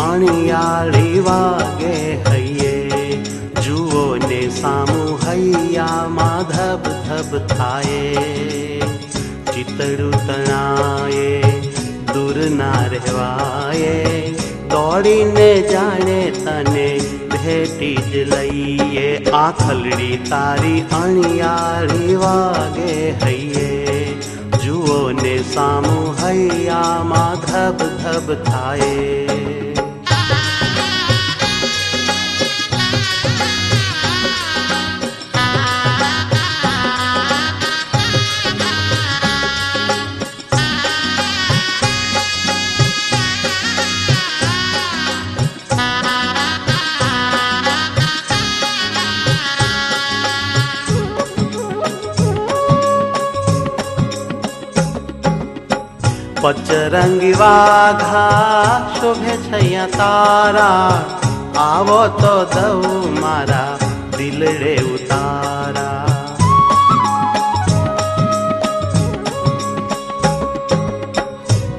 અણિયાળી વાગે હૈયે, જુઓ ને સામું હૈયામાં ધબ ધબ થાય, ચિતડું તણાયે દૂર ના રહેવાય, દોડીને જાણે તને ભેટી જ લઈએ, આખલડી તારી અણિયાળી વાગે હૈયે, જુઓ ને સામું હૈયામાં ધબ ધબ થાય. પચરંગી વાઘા શોભે છૈયા તારા, આવો તો દઉં મારા દિલડે ઉતારા.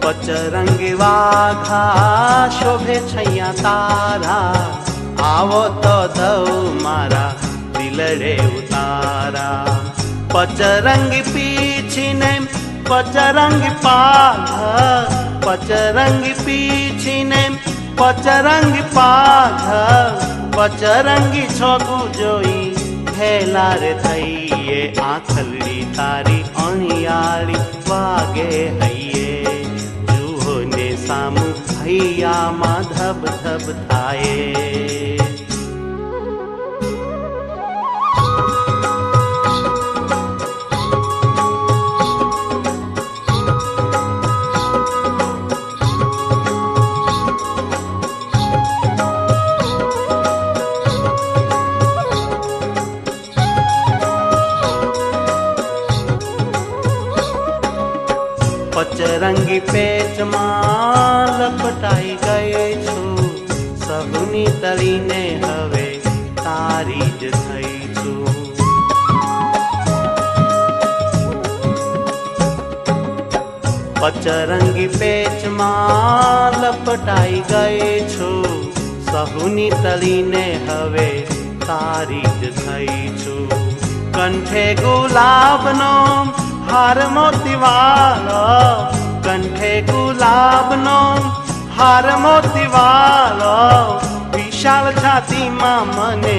પચરંગી વાઘા શોભે છૈયા તારા, આવો તો દઉં મારા દિલડે ઉતારા. પચરંગી પીછીને પચરંગી પાઘ, પચરંગી પીછીને પચરંગી પાઘ, પચરંગી છોકું જોઈ ભેલા રે થઈએ, આખલડી તારી અણિયાળી વાગે હૈયે, જુઓ ને સામું હૈયામાં ધબ ધબ થાય. પચરંગી પેચમાં લપટાઈ ગઈ છું, સહુની તળીને હવે તારી જ થઈ છું. પચરંગી પેચમાં લપટાઈ ગઈ છું, સહુની તળીને હવે તારી જ થઈ છું. કંઠે ગુલાબનો હાર મોતીવાળો, કંઠે ગુલાબનો હાર મોતીવાળો, વિશાળ છાતીમાં મને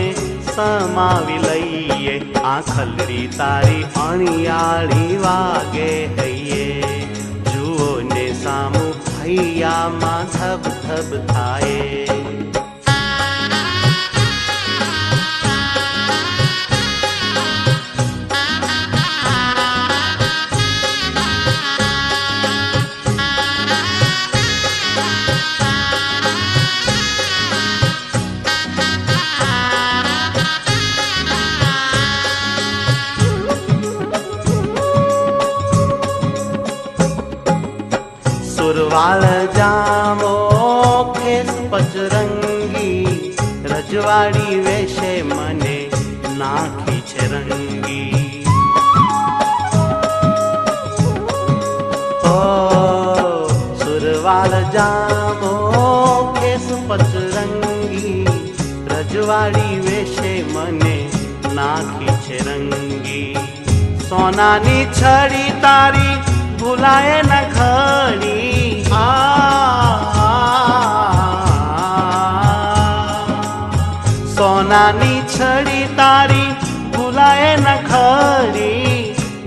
સમાવી લઈએ, આખલડી તારી અણિયાળી વાગે હૈયે, જુઓ ને સામું હૈયામાં ધબ ધબ થાય. સુરવાળ જામો ખેસ પચરંગી, રજવાડી વેશે મને નાખી છે રંગી. ઓ સુરવાળ જામો ખેસ પચરંગી, રજવાડી વેશે મને નાખી છે રંગી. સોનાની છડી તારી ભૂલાય ન ખડી, સોનાની છડી તારી ભૂલાય ન ખડી,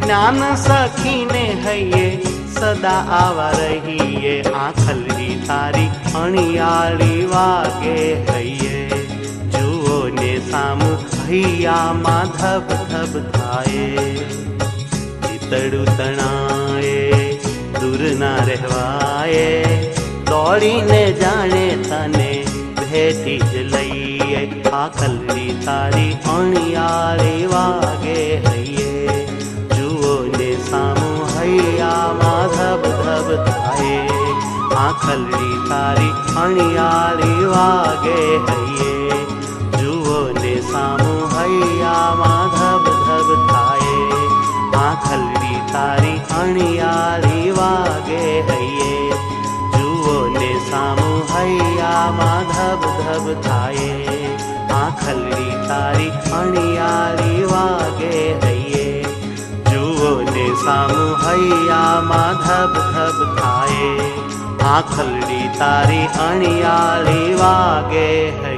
જ્ઞાન સખીને હૈયે સદા આવા રહીએ, આખલડી તારી અણિયાળી વાગે હૈયે, જુઓ ને સામું હૈયામાં ધબ ધબ થાય. ચિતડું તણાયે દૂર ના રહેવાય, દોડીને જાણે તને ભેટી જ લઈએ, આખલડી તારી અણિયાળી વાગે હૈયે, જુઓ ને સામું હૈયામાં ધબ ધબ થાય, આખલડી તારી અણિયાળી વાગે હૈયે, જુઓ ને સામું હૈયામાં ધબ ધબ થાય, આખલડી તારી અણિયાળી વાગે હૈયે, જુઓ ને સામું હૈયામાં તારી અણિયાળી વાગે હૈયે. જુઓ ને સામું હૈયામાં ધબ ધબ થાય, આંખલડી તારી અણિયાળી વાગે હૈયે.